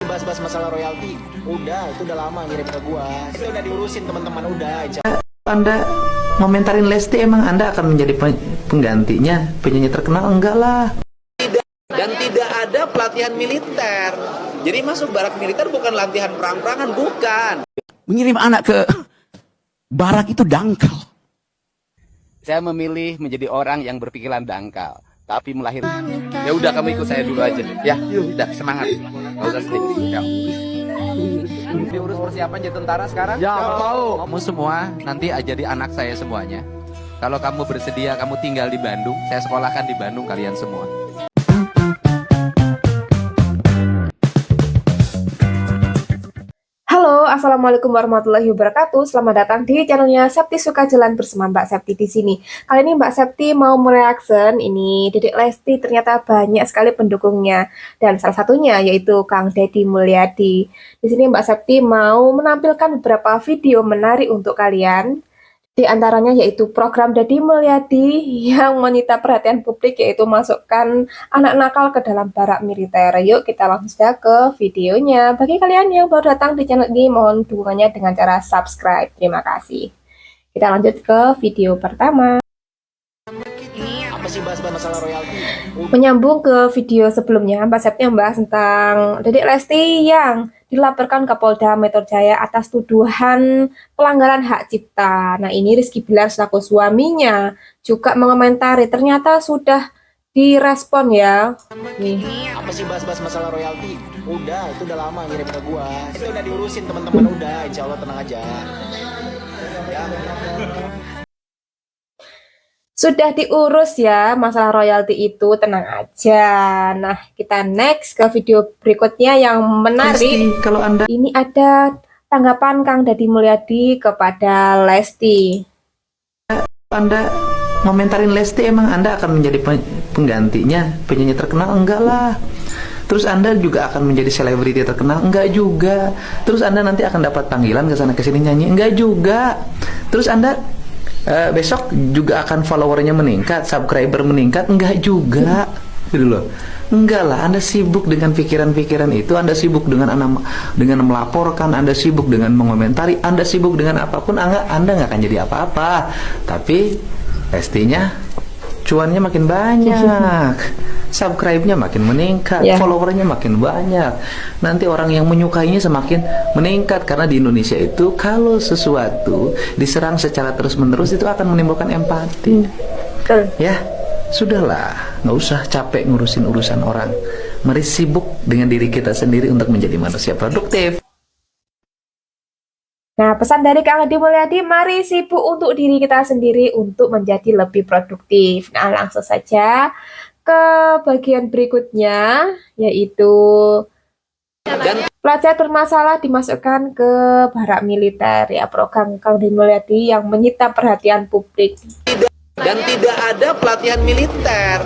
Bahas-bahas masalah royalti, udah itu udah lama ngirim ke gua. Itu udah diurusin teman-teman udah. Anda ngomentarin Lesti, emang Anda akan menjadi penggantinya penyanyi terkenal? Enggak lah. Dan tidak ada pelatihan militer. Jadi masuk barak militer bukan latihan perang-perangan, bukan. Mengirim anak ke barak itu dangkal. Saya memilih menjadi orang yang berpikiran dangkal, tapi melahirkan. Ya udah, kamu ikut saya dulu aja. Ya, yuk, udah semangat. Gak usah sedih. Ya. Diurus persiapan jadi tentara sekarang? Ya, mau. Kamu semua nanti jadi anak saya semuanya. Kalau kamu bersedia, kamu tinggal di Bandung. Saya sekolahkan di Bandung kalian semua. Halo, assalamualaikum warahmatullahi wabarakatuh. Selamat datang di channelnya Septi Suka Jalan bersama Mbak Septi di sini. Kali ini Mbak Septi mau mereaction ini Dedek Lesti, ternyata banyak sekali pendukungnya dan salah satunya yaitu Kang Deddy Mulyadi. Di sini Mbak Septi mau menampilkan beberapa video menarik untuk kalian. Di antaranya yaitu program Deddy Mulyadi yang menyita perhatian publik, yaitu masukkan anak nakal ke dalam barak militer. Yuk kita langsung saja ke videonya. Bagi kalian yang baru datang di channel ini, mohon dukungannya dengan cara subscribe. Terima kasih. Kita lanjut ke video pertama. Apa sih bahas-bahas masalah royalti? Menyambung ke video sebelumnya, Mbak Septi membahas tentang Dedek Lesti yang dilaporkan ke Polda Metro Jaya atas tuduhan pelanggaran hak cipta. Nah, ini Rizky Bilar selaku suaminya juga mengomentari, ternyata sudah direspon ya. Nih. Apa sih bahas-bahas masalah royalti? Udah itu udah lama ngirim ke gua. Itu udah diurusin teman-teman udah, insya Allah tenang aja. Ya. Sudah diurus ya masalah royalti itu, tenang aja. Nah, kita next ke video berikutnya yang menarik. Lesti, kalau Anda Ini ada tanggapan Kang Deddy Mulyadi kepada Lesti. ngomentarin Lesti, emang Anda akan menjadi penggantinya penyanyi terkenal? Enggak lah. Terus Anda juga akan menjadi selebriti terkenal? Enggak juga. Terus Anda nanti akan dapat panggilan ke sana ke sini nyanyi? Enggak juga. Terus Anda besok juga akan followernya meningkat, subscriber meningkat? Enggak juga, gitu loh. Enggak lah, Anda sibuk dengan pikiran-pikiran itu, Anda sibuk dengan melaporkan, Anda sibuk dengan mengomentari, Anda sibuk dengan apapun, Anda nggak akan jadi apa-apa. Tapi pastinya cuannya makin banyak, subscribe-nya makin meningkat, followernya makin banyak. Nanti orang yang menyukainya semakin meningkat, karena di Indonesia itu kalau sesuatu diserang secara terus-menerus itu akan menimbulkan empati. Ya, sudahlah, nggak usah capek ngurusin urusan orang. Mari sibuk dengan diri kita sendiri untuk menjadi manusia produktif. Nah, pesan dari Kang Deddy Mulyadi, mari sibuk untuk diri kita sendiri untuk menjadi lebih produktif. Nah, langsung saja ke bagian berikutnya, yaitu pelajar bermasalah dimasukkan ke barak militer. Ya, program Kang Deddy Mulyadi yang menyita perhatian publik. Dan tidak ada pelatihan militer.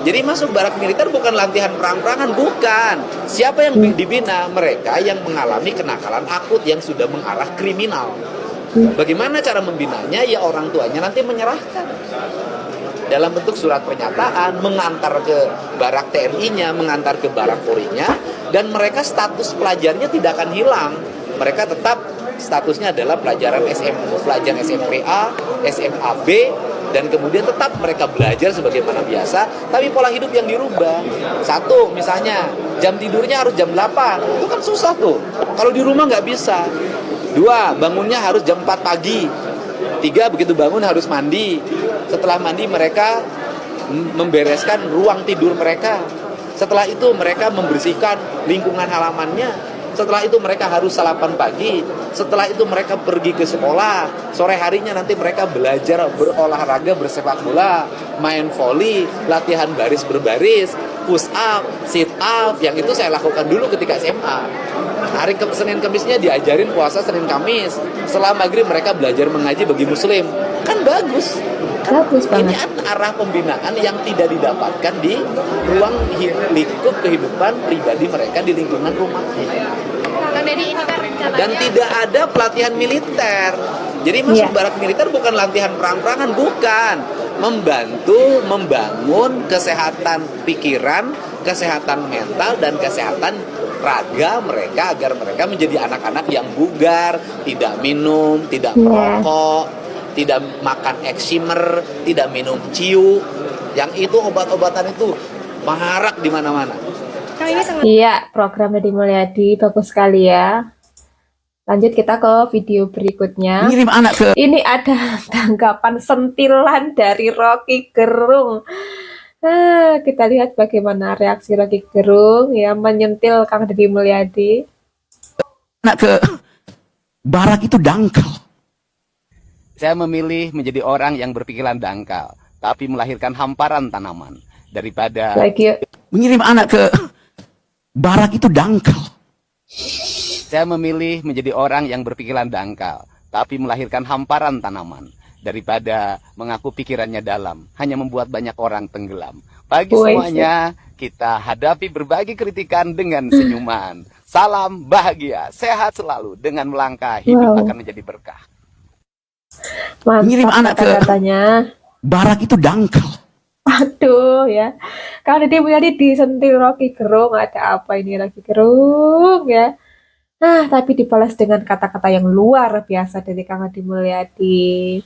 Jadi masuk barak militer bukan latihan perang-perangan, bukan. Siapa yang dibina? Mereka yang mengalami kenakalan akut yang sudah mengarah kriminal. Bagaimana cara membinanya? Ya orang tuanya nanti menyerahkan dalam bentuk surat pernyataan, mengantar ke barak TNI-nya, mengantar ke barak Polri-nya, dan mereka status pelajarnya tidak akan hilang. Mereka tetap statusnya adalah pelajar SMPA, SMAB, dan kemudian tetap mereka belajar sebagaimana biasa, tapi pola hidup yang dirubah. Satu, misalnya jam tidurnya harus jam 8, itu kan susah tuh, kalau di rumah nggak bisa. Dua, bangunnya harus jam 4 pagi. Tiga, begitu bangun harus mandi. Setelah mandi mereka membereskan ruang tidur mereka. Setelah itu mereka membersihkan lingkungan halamannya. Setelah itu mereka harus sarapan pagi. Setelah itu mereka pergi ke sekolah. Sore harinya nanti mereka belajar berolahraga, bersepak bola, main volley, latihan baris berbaris, push up, sit up. Yang itu saya lakukan dulu ketika SMA. Hari Senin Kamisnya diajarin puasa Senin Kamis. Setelah maghrib mereka belajar mengaji bagi muslim. Kan bagus. Bagus banget. Ini arah pembinaan yang tidak didapatkan di ruang lingkup kehidupan pribadi mereka di lingkungan rumahnya. Dan tidak ada pelatihan militer. Jadi masuk barak militer bukan latihan perang-perangan, bukan. Membantu membangun kesehatan pikiran, kesehatan mental, dan kesehatan raga mereka agar mereka menjadi anak-anak yang bugar, tidak minum, tidak merokok, tidak makan eksimer, tidak minum ciu. Yang itu obat-obatan itu marak di mana-mana. Iya, program Deddy Mulyadi bagus sekali ya. Lanjut kita ke video berikutnya. Ngirim anak ke Ini ada tanggapan sentilan dari Rocky Gerung. Kita lihat bagaimana reaksi Rocky Gerung ya menyentil Kang Deddy Mulyadi. anak ke barak itu dangkal. Saya memilih menjadi orang yang berpikiran dangkal, tapi melahirkan hamparan tanaman daripada Lagi Mengirim anak ke barak itu dangkal. saya memilih menjadi orang yang berpikiran dangkal, tapi melahirkan hamparan tanaman daripada mengaku pikirannya dalam, hanya membuat banyak orang tenggelam. Bagi semuanya, kita hadapi berbagai kritikan dengan senyuman. Salam bahagia, sehat selalu, dengan melangkah hidup akan menjadi berkah. Ngirim mantap anak ke kata-katanya. barak itu dangkal. Aduh ya, kalau Deddy Mulyadi disentil Rocky Gerung, ada apa ini Rocky Gerung ya? Nah, tapi dibalas dengan kata-kata yang luar biasa dari Kang Deddy Mulyadi.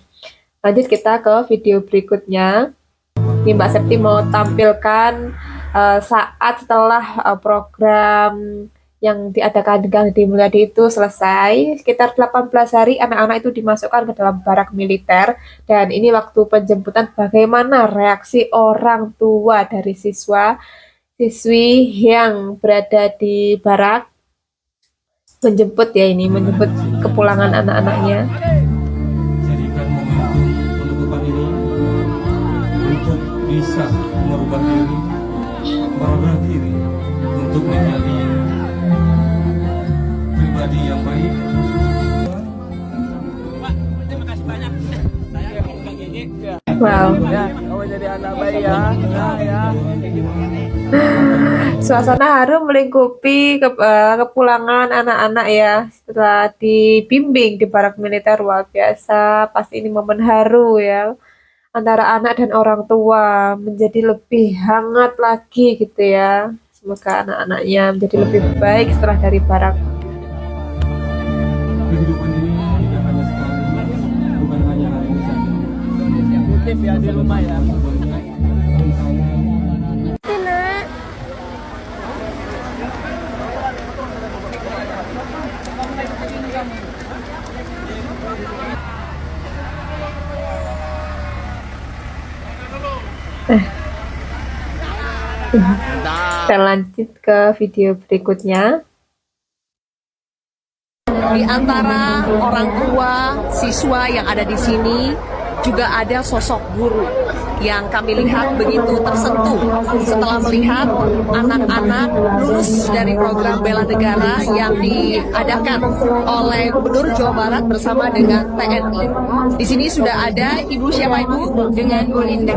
Lanjut kita ke video berikutnya. Ini Mbak Septi mau tampilkan saat setelah program yang diadakan dengan Deddy Mulyadi itu selesai, sekitar 18 hari anak-anak itu dimasukkan ke dalam barak militer, dan ini waktu penjemputan bagaimana reaksi orang tua dari siswi yang berada di barak menjemput kepulangan anak-anaknya. Jadikan momentum penutupan ini untuk bisa merubah diri untuk menjadi pribadi yang baik. Wow. Suasana haru melingkupi kepulangan anak-anak ya setelah dibimbing di barak militer. Luar biasa, pasti ini momen haru ya antara anak dan orang tua, menjadi lebih hangat lagi gitu ya. Semoga anak-anaknya menjadi lebih baik setelah dari barak. Kehidupan ini tidak hanya sekali, bukan hanya hari ini saja. Kutip ya di rumah ya. Kita lanjut ke video berikutnya. Di antara orang tua siswa yang ada di sini juga ada sosok guru yang kami lihat begitu tersentuh setelah melihat anak-anak lulus dari program Bela Negara yang diadakan oleh Gubernur Jawa Barat bersama dengan TNI. Di sini sudah ada Ibu siapa Ibu? Dengan Bu Linda.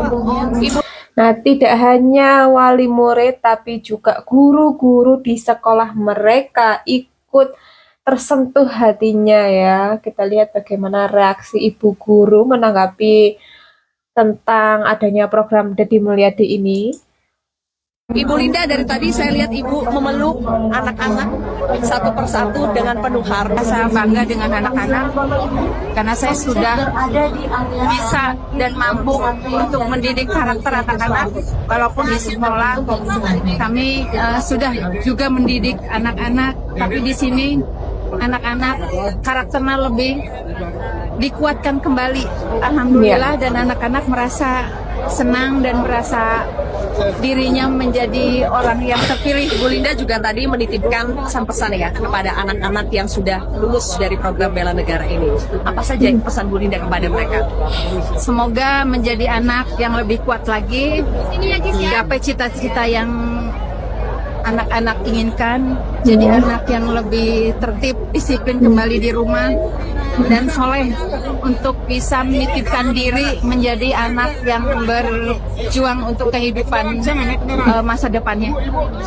Ibu. Nah, tidak hanya wali murid tapi juga guru-guru di sekolah mereka ikut tersentuh hatinya ya. Kita lihat bagaimana reaksi ibu guru menanggapi tentang adanya program Deddy Mulyadi ini. Ibu Linda, dari tadi saya lihat Ibu memeluk anak-anak satu persatu dengan penuh harap. Saya bangga dengan anak-anak karena saya sudah bisa dan mampu untuk mendidik karakter anak-anak. Walaupun di sekolah kami sudah juga mendidik anak-anak, tapi di sini anak-anak karakternya lebih dikuatkan kembali. Alhamdulillah, dan anak-anak merasa senang dan merasa dirinya menjadi orang yang terpilih. Bu Linda juga tadi menitipkan pesan-pesan ya kepada anak-anak yang sudah lulus dari program Bela Negara ini. Apa saja pesan Bu Linda kepada mereka? Semoga menjadi anak yang lebih kuat lagi, gapai cita-cita yang anak-anak inginkan, jadi anak yang lebih tertib, disiplin kembali di rumah, dan soleh untuk bisa menitipkan diri menjadi anak yang berjuang untuk kehidupan masa depannya.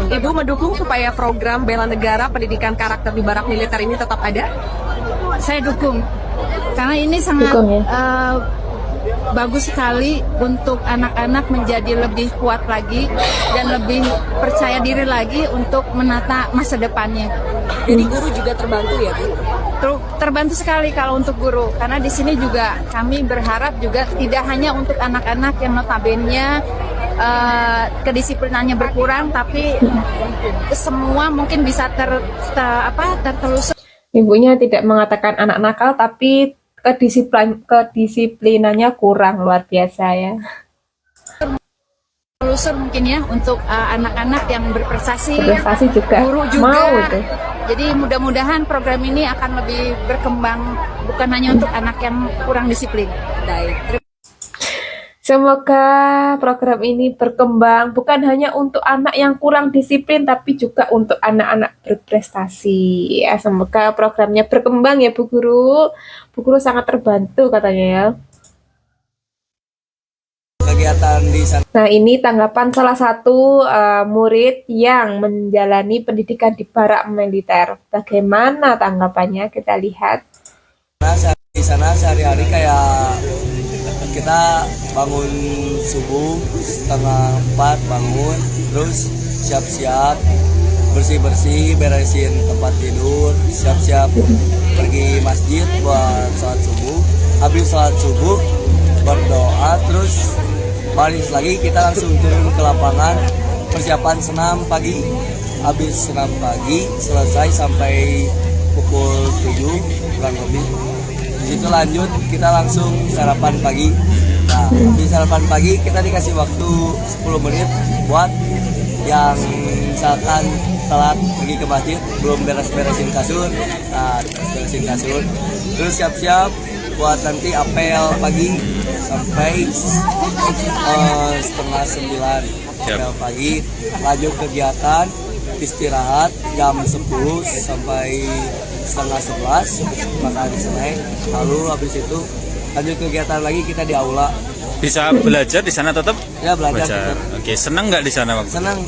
Ibu mendukung supaya program Bela Negara pendidikan karakter di barak militer ini tetap ada? Saya dukung, karena ini sangat bagus sekali untuk anak-anak menjadi lebih kuat lagi dan lebih percaya diri lagi untuk menata masa depannya. Jadi guru juga terbantu ya, Bu? Terbantu sekali kalau untuk guru, karena di sini juga kami berharap juga tidak hanya untuk anak-anak yang notabene kedisiplinannya berkurang, tapi semua mungkin bisa tertelusur. Ibunya tidak mengatakan anak nakal, tapi kedisiplinannya kurang, luar biasa ya. Telusur mungkin ya untuk anak-anak yang berprestasi, juga guru juga. Mau itu. Jadi mudah-mudahan program ini akan lebih berkembang, bukan hanya untuk anak yang kurang disiplin. Baik. Semoga program ini berkembang bukan hanya untuk anak yang kurang disiplin, tapi juga untuk anak-anak berprestasi. Ya, semoga programnya berkembang ya Bu Guru. Bu Guru sangat terbantu katanya ya. Kegiatan di sana. Nah, ini tanggapan salah satu murid yang menjalani pendidikan di barak militer. Bagaimana tanggapannya? Kita lihat. Di sana sehari-hari kayak kita bangun subuh 3:30 bangun, terus siap-siap bersih-bersih, beresin tempat tidur, siap-siap pergi masjid buat sholat subuh. Habis sholat subuh berdoa, terus balik lagi kita langsung turun ke lapangan persiapan senam pagi. Habis senam pagi selesai sampai pukul 7 kurang lebih. Di situ lanjut kita langsung sarapan pagi. Nah, di sarapan pagi kita dikasih waktu 10 menit buat yang misalkan telat pergi ke masjid belum beres-beresin kasur. Nah, beresin kasur. Terus siap-siap buat nanti apel pagi sampai 8:30 apel pagi. Lanjut kegiatan istirahat jam 10 sampai 10:30 makan snack, lalu habis itu lanjut kegiatan lagi kita di aula. Bisa belajar di sana tetap? Ya, belajar. Oke, senang nggak di sana waktu? Senang.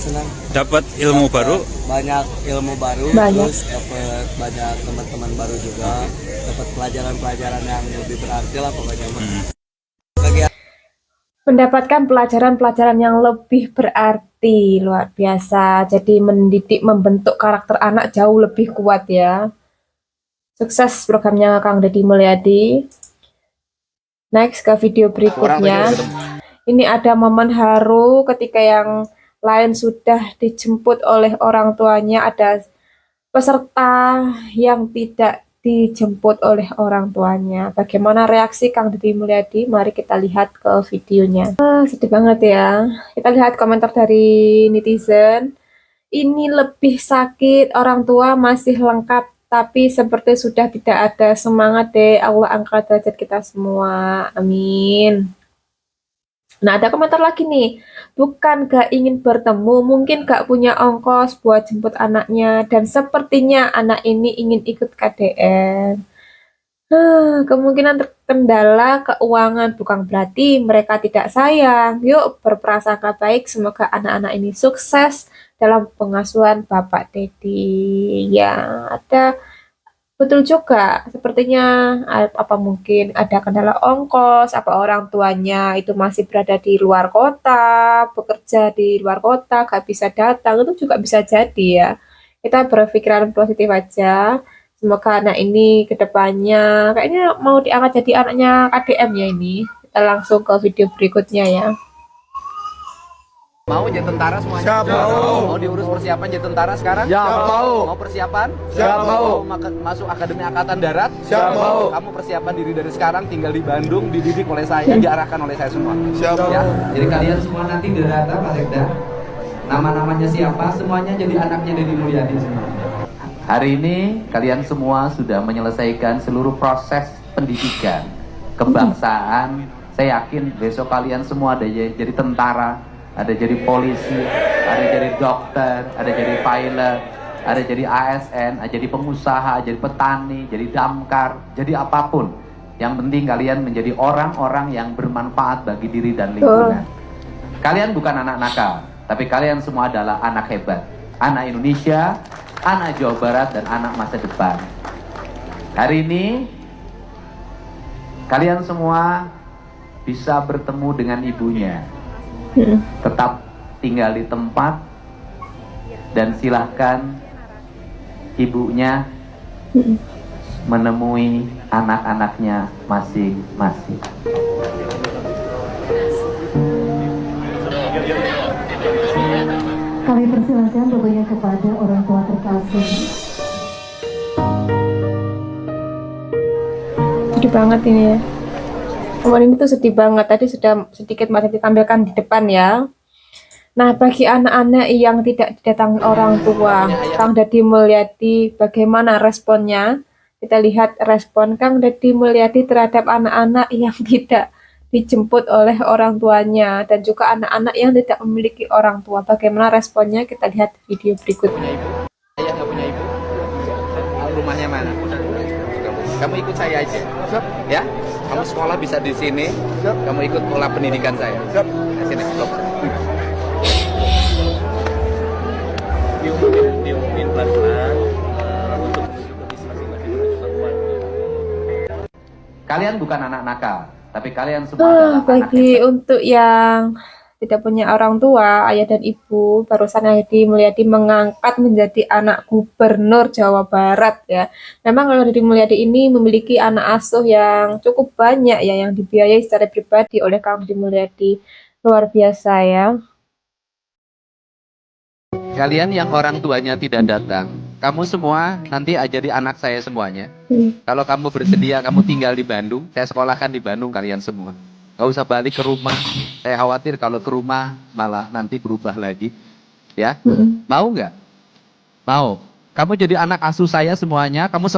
Dapat ilmu baru? Banyak ilmu baru, terus dapat banyak teman-teman baru juga, dapat pelajaran-pelajaran yang lebih berarti lah pokoknya. Mendapatkan pelajaran-pelajaran yang lebih berarti, luar biasa. Jadi mendidik, membentuk karakter anak jauh lebih kuat ya. Sukses programnya Kang Deddy Mulyadi. Next ke video berikutnya. Ini ada momen haru ketika yang lain sudah dijemput oleh orang tuanya. Ada peserta yang tidak dijemput oleh orang tuanya. Bagaimana reaksi Kang Deddy Mulyadi? Mari kita lihat ke videonya. Sedih banget ya. Kita lihat komentar dari netizen. Ini lebih sakit, orang tua masih lengkap, tapi seperti sudah tidak ada. Semangat deh, Allah angkat derajat kita semua. Amin. Nah, ada komentar lagi nih. Bukan gak ingin bertemu, mungkin gak punya ongkos buat jemput anaknya, dan sepertinya anak ini ingin ikut KDN. Kemungkinan terkendala keuangan, bukan berarti mereka tidak sayang. Yuk berprasangka baik, semoga anak-anak ini sukses dalam pengasuhan Bapak Deddy. Ya, ada betul juga. Sepertinya apa mungkin ada kendala ongkos, apa orang tuanya itu masih berada di luar kota, bekerja di luar kota, gak bisa datang, itu juga bisa jadi ya. Kita berpikiran positif aja. Semoga anak ini kedepannya kayaknya mau diangkat jadi anaknya KDM ya ini. Kita langsung ke video berikutnya ya. Mau jadi tentara semuanya? Siap mau. Mau diurus persiapan jadi tentara sekarang? Siap mau. Mau persiapan? Siap mau. Masuk Akademi Angkatan Darat? Siap mau. Kamu persiapan diri dari sekarang, tinggal di Bandung, dididik oleh saya, diarahkan oleh saya semua. Siap Ya. Jadi kalian semua nanti di data Pak Sekda, nama-namanya siapa, semuanya jadi anaknya Deddy Mulyadi semua. Hari ini kalian semua sudah menyelesaikan seluruh proses pendidikan kebangsaan. Saya yakin besok kalian semua ada jadi tentara, ada jadi polisi, ada jadi dokter, ada jadi pilot, ada jadi ASN, ada jadi pengusaha, jadi petani, jadi damkar, jadi apapun. Yang penting kalian menjadi orang-orang yang bermanfaat bagi diri dan lingkungan. Kalian bukan anak nakal, tapi kalian semua adalah anak hebat. Anak Indonesia, anak Jawa Barat, dan anak masa depan. Hari ini kalian semua bisa bertemu dengan ibunya. Tetap tinggal di tempat dan silahkan ibunya menemui anak-anaknya masing-masing. Kami persilakan pokoknya kepada orang tua terkasih. Sedih banget ini ya. Momen ini tuh sedih banget. Tadi sudah sedikit masih ditampilkan di depan ya. Nah, bagi anak-anak yang tidak didatangi orang tua, Kang Deddy Mulyadi, bagaimana responnya? Kita lihat respon Kang Deddy Mulyadi terhadap anak-anak yang tidak dijemput oleh orang tuanya dan juga anak-anak yang tidak memiliki orang tua. Bagaimana responnya? Kita lihat video berikut. Ayah nggak punya ibu? Rumahnya mana? Kamu ikut saya aja, ya. Kamu sekolah bisa di sini. Kamu ikut pola pendidikan saya. Di sini. diumumin pelan-pelan untuk Kalian bukan anak nakal, tapi kalian semua adalah Bagi untuk yang tidak punya orang tua, ayah dan ibu, barusan Deddy Mulyadi mengangkat menjadi anak gubernur Jawa Barat ya. Memang kalau Deddy Mulyadi ini memiliki anak asuh yang cukup banyak ya, yang dibiayai secara pribadi oleh Kang Deddy Mulyadi. Luar biasa ya. Kalian yang orang tuanya tidak datang, kamu semua nanti ajari anak saya semuanya. Kalau kamu bersedia, kamu tinggal di Bandung, saya sekolahkan di Bandung kalian semua. Gak usah balik ke rumah. Saya khawatir kalau ke rumah malah nanti berubah lagi. Ya, mau nggak? Mau. Kamu jadi anak asuh saya semuanya, kamu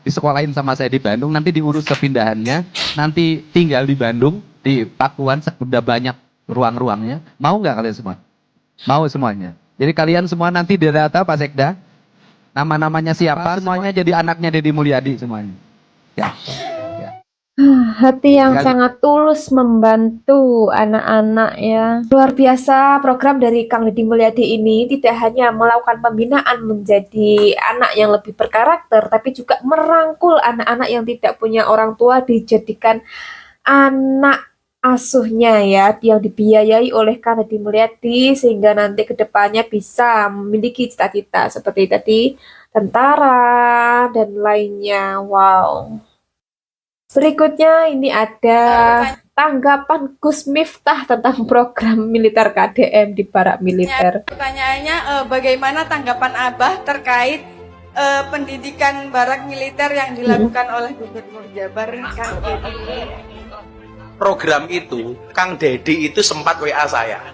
disekolahin sama saya di Bandung, nanti diurus kepindahannya, nanti tinggal di Bandung, di Pakuan, sudah banyak ruang-ruangnya. Mau nggak kalian semua? Mau semuanya. Jadi kalian semua nanti didata Pak Sekda, nama-namanya siapa, semuanya jadi anaknya Deddy Mulyadi semuanya. Ya. Hati yang sangat tulus membantu anak-anak ya. Luar biasa program dari Kang Deddy Mulyadi ini tidak hanya melakukan pembinaan menjadi anak yang lebih berkarakter, tapi juga merangkul anak-anak yang tidak punya orang tua dijadikan anak asuhnya ya, yang dibiayai oleh Kang Deddy Mulyadi sehingga nanti kedepannya bisa memiliki cita-cita seperti tadi tentara dan lainnya. Wow. Berikutnya ini ada tanggapan Gus Miftah tentang program militer KDM di barak militer. Pertanyaannya, bagaimana tanggapan Abah terkait pendidikan barak militer yang dilakukan oleh Gubernur Jabar Kang Deddy? Program itu, Kang Deddy itu sempat WA saya.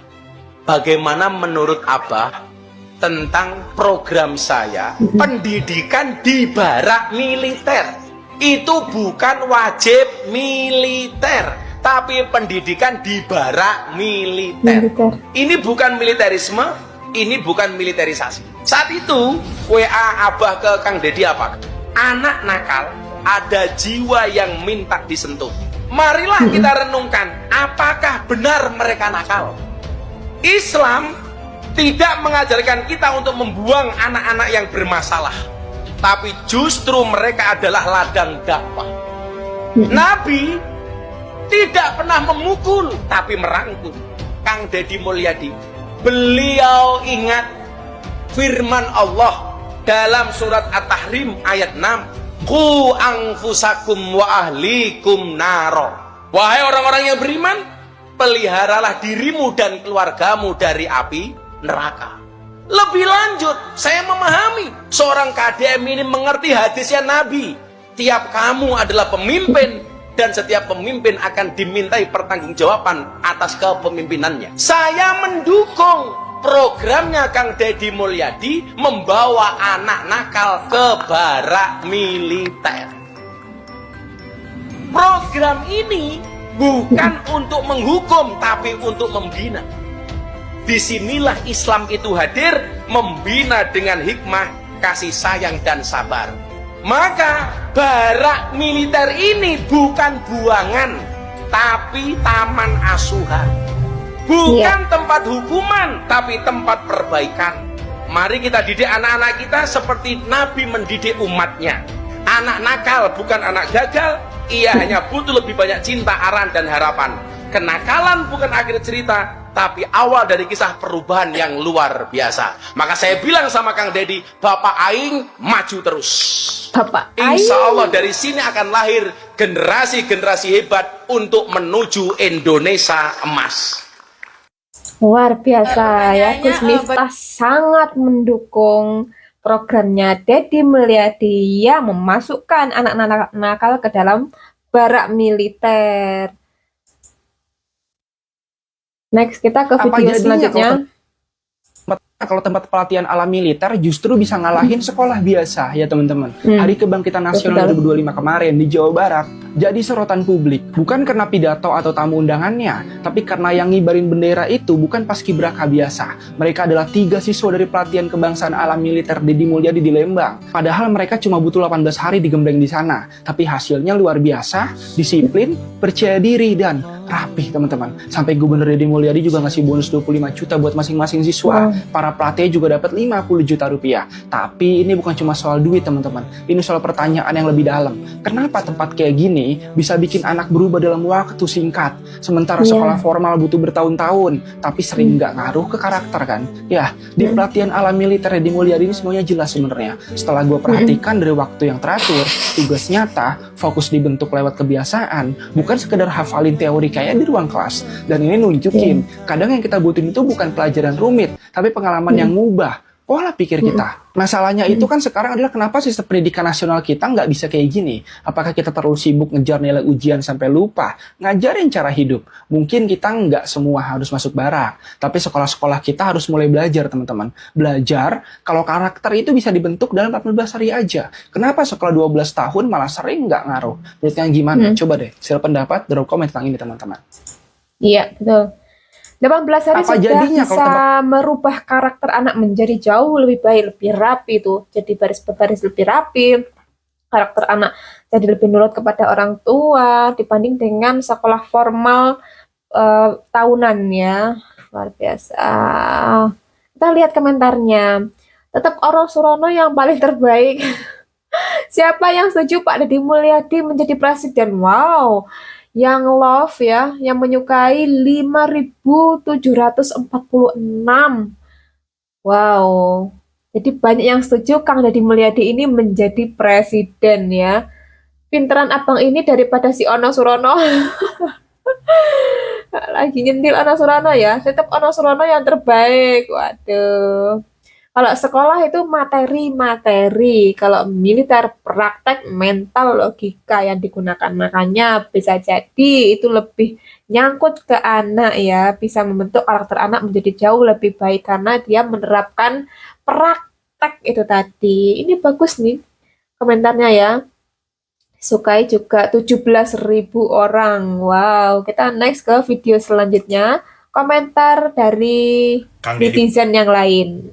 Bagaimana menurut Abah tentang program saya pendidikan di barak militer? Itu bukan wajib militer, tapi pendidikan di barak militer. Ini bukan militerisme, ini bukan militerisasi. Saat itu WA Abah ke Kang Deddy apa? Anak nakal ada jiwa yang minta disentuh. Marilah kita renungkan, apakah benar mereka nakal? Islam tidak mengajarkan kita untuk membuang anak-anak yang bermasalah, tapi justru mereka adalah ladang dakwah. Nabi tidak pernah memukul, tapi merangkul. Kang Deddy Mulyadi, beliau ingat firman Allah dalam surat At-Tahrim ayat 6. Qu anfusakum wa ahlikum naro. Wahai orang-orang yang beriman, peliharalah dirimu dan keluargamu dari api neraka. Lebih lanjut, saya memahami seorang KDM ini mengerti hadisnya Nabi. Tiap kamu adalah pemimpin dan setiap pemimpin akan dimintai pertanggungjawaban atas kepemimpinannya. Saya mendukung programnya Kang Deddy Mulyadi membawa anak nakal ke barak militer. Program ini bukan untuk menghukum, tapi untuk membina. Disinilah Islam itu hadir, membina dengan hikmah, kasih sayang, dan sabar. Maka barak militer ini bukan buangan, tapi taman asuhan. Bukan tempat hukuman, tapi tempat perbaikan. Mari kita didik anak-anak kita seperti Nabi mendidik umatnya. Anak nakal bukan anak gagal, ia hanya butuh lebih banyak cinta, arahan, dan harapan. kenakalan bukan akhir cerita, tapi awal dari kisah perubahan yang luar biasa. Maka saya bilang sama Kang Deddy, Bapak Aing maju terus. Bapak Insya Allah dari sini akan lahir generasi-generasi hebat untuk menuju Indonesia emas. Luar biasa ya, Gus Miftah sangat mendukung programnya Deddy Mulyadi yang memasukkan anak-anak nakal ke dalam barak militer. Next, kita ke video selanjutnya. Kalau tempat pelatihan ala militer justru bisa ngalahin sekolah biasa ya teman-teman. Hari Kebangkitan Nasional 2025 kemarin di Jawa Barat jadi sorotan publik, bukan karena pidato atau tamu undangannya, tapi karena yang ngibarin bendera itu bukan paskibraka biasa. Mereka adalah 3 siswa dari pelatihan kebangsaan ala militer Deddy Mulyadi di Lembang. Padahal mereka cuma butuh 18 hari digembleng di sana, tapi hasilnya luar biasa, disiplin, percaya diri, dan rapih teman-teman. Sampai Gubernur Deddy Mulyadi juga ngasih bonus 25 juta buat masing-masing siswa. Para pelatih juga dapat 50 juta rupiah. Tapi ini bukan cuma soal duit teman-teman. Ini soal pertanyaan yang lebih dalam. Kenapa tempat kayak gini bisa bikin anak berubah dalam waktu singkat? Sementara sekolah formal butuh bertahun-tahun, tapi sering nggak ngaruh ke karakter kan? Ya, di pelatihan ala militer Deddy Mulyadi ini semuanya jelas sebenarnya. Setelah gue perhatikan dari waktu yang teratur, tugas nyata, fokus dibentuk lewat kebiasaan, bukan sekedar hafalin teori kayak di ruang kelas. Dan ini nunjukin, kadang yang kita butuhin itu bukan pelajaran rumit, tapi pengalaman yang ngubah pola pikir kita. Masalahnya itu kan sekarang adalah kenapa sistem pendidikan nasional kita nggak bisa kayak gini? Apakah kita terlalu sibuk ngejar nilai ujian sampai lupa ngajarin cara hidup? Mungkin kita nggak semua harus masuk barak, tapi sekolah-sekolah kita harus mulai belajar teman-teman. Belajar kalau karakter itu bisa dibentuk dalam 14 hari aja. Kenapa sekolah 12 tahun malah sering nggak ngaruh? Menurut kalian gimana? Coba deh, share pendapat, drop komen tentang ini teman-teman. Iya, betul. 18 hari Apa sudah jadinya bisa merubah karakter anak menjadi jauh lebih baik, lebih rapi tuh. Jadi baris berbaris lebih rapi. Karakter anak jadi lebih nurut kepada orang tua dibanding dengan sekolah formal tahunan ya. Luar biasa. Kita lihat komentarnya. Tetap Oro Surono yang paling terbaik. Siapa yang setuju Pak Deddy Mulyadi menjadi presiden? Wow. Yang love ya, yang menyukai 5.746. Wow. Jadi banyak yang setuju Kang Deddy Mulyadi ini menjadi presiden ya. Pinteran abang ini daripada si Ono Surono. Lagi nyentil Ono Surono ya. Tetap Ono Surono yang terbaik. Waduh. Kalau sekolah itu materi-materi, kalau militer praktek mental logika yang digunakan. Makanya bisa jadi itu lebih nyangkut ke anak ya, bisa membentuk karakter anak menjadi jauh lebih baik karena dia menerapkan praktek itu tadi. Ini bagus nih komentarnya ya. Sukai juga 17.000 orang. Wow, kita next ke video selanjutnya. Komentar dari netizen yang lain.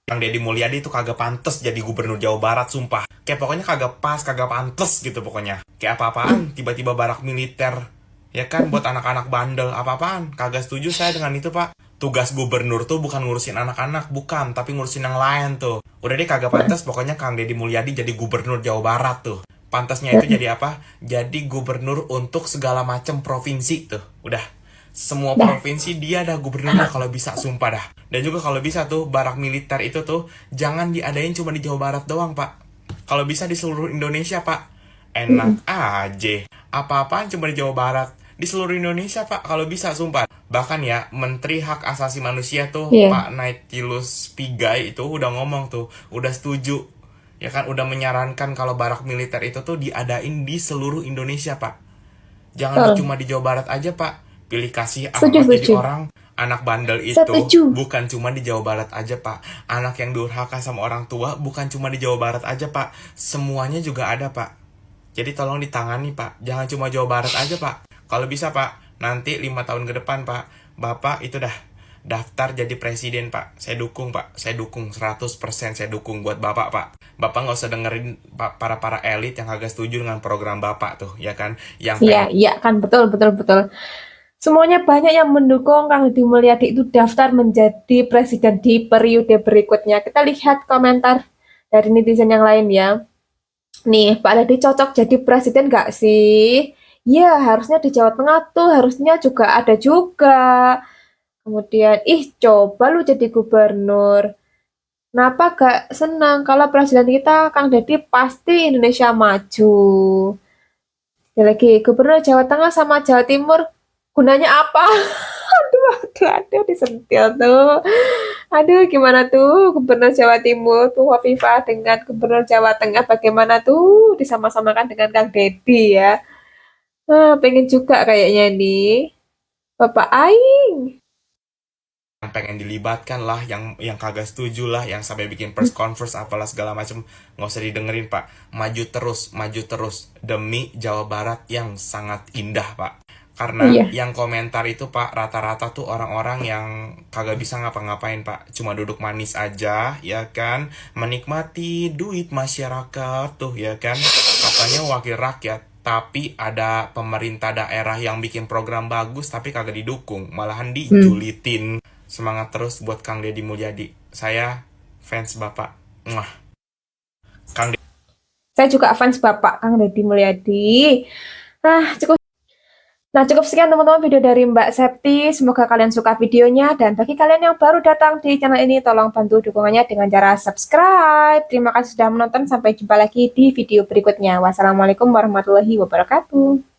Kang Deddy Mulyadi itu kagak pantes jadi gubernur Jawa Barat, sumpah. Kayak pokoknya kagak pas, kagak pantes gitu pokoknya. Kayak apa-apaan, tiba-tiba barak militer. Ya kan, buat anak-anak bandel, apa-apaan. Kagak setuju saya dengan itu, Pak. Tugas gubernur tuh bukan ngurusin anak-anak, bukan. Tapi ngurusin yang lain tuh. Udah deh kagak pantes, pokoknya Kang Deddy Mulyadi jadi gubernur Jawa Barat tuh. Pantasnya itu jadi apa? Jadi gubernur untuk segala macam provinsi tuh. Udah. Semua provinsi dia dah gubernurnya kalau bisa, sumpah dah. Dan juga kalau bisa tuh barak militer itu tuh jangan diadain cuma di Jawa Barat doang, Pak. Kalau bisa di seluruh Indonesia, Pak. Enak aja. Apa-apaan cuma di Jawa Barat. Di seluruh Indonesia, Pak, kalau bisa, sumpah. Bahkan ya, Menteri Hak Asasi Manusia tuh, Pak Naithilus Pigai itu udah ngomong tuh, udah setuju. Ya kan, udah menyarankan kalau barak militer itu tuh diadain di seluruh Indonesia, Pak. Jangan cuma di Jawa Barat aja, Pak. Pilih kasih amat jadi orang. Anak bandel itu bukan cuma di Jawa Barat aja, Pak. Anak yang durhaka sama orang tua bukan cuma di Jawa Barat aja, Pak. Semuanya juga ada, Pak. Jadi tolong ditangani, Pak. Jangan cuma Jawa Barat aja, Pak. Kalau bisa, Pak, nanti 5 tahun ke depan, Pak, Bapak itu dah daftar jadi presiden, Pak. Saya dukung, Pak. Saya dukung 100%. Saya dukung buat Bapak, Pak. Bapak nggak usah dengerin para elit yang agak setuju dengan program Bapak tuh, ya kan? Iya kan, betul. Semuanya banyak yang mendukung Kang Deddy Mulyadi itu daftar menjadi presiden di periode berikutnya. Kita lihat komentar dari netizen yang lain ya. Nih, Pak Deddy cocok jadi presiden nggak sih? Ya, harusnya di Jawa Tengah tuh harusnya juga ada juga. Kemudian, coba lu jadi gubernur. Kenapa gak senang kalau presiden kita Kang Deddy pasti Indonesia maju. Ya lagi, gubernur Jawa Tengah sama Jawa Timur gunanya apa? aduh, disentil tuh. Aduh, gimana tuh gubernur Jawa Timur tuh Hovifah dengan gubernur Jawa Tengah bagaimana tuh disama-samakan dengan Kang Deddy ya. Pengen juga kayaknya nih. Bapak Aing. Yang pengen dilibatkan lah, yang kagak setuju lah, yang sampai bikin press conference apalah segala macam, nggak usah didengerin Pak. Maju terus demi Jawa Barat yang sangat indah Pak. Karena yang komentar itu Pak rata-rata tuh orang-orang yang kagak bisa ngapa-ngapain Pak, cuma duduk manis aja ya kan, menikmati duit masyarakat tuh ya kan, katanya wakil rakyat. Tapi ada pemerintah daerah yang bikin program bagus tapi kagak didukung, malahan dijulitin. Semangat terus buat Kang Deddy Mulyadi. Saya fans Bapak. Mwah. Kang Deddy. Saya juga fans Bapak Kang Deddy Mulyadi. Cukup sekian teman-teman video dari Mbak Septi. Semoga kalian suka videonya. Dan bagi kalian yang baru datang di channel ini, tolong bantu dukungannya dengan cara subscribe. Terima kasih sudah menonton. Sampai jumpa lagi di video berikutnya. Wassalamualaikum warahmatullahi wabarakatuh.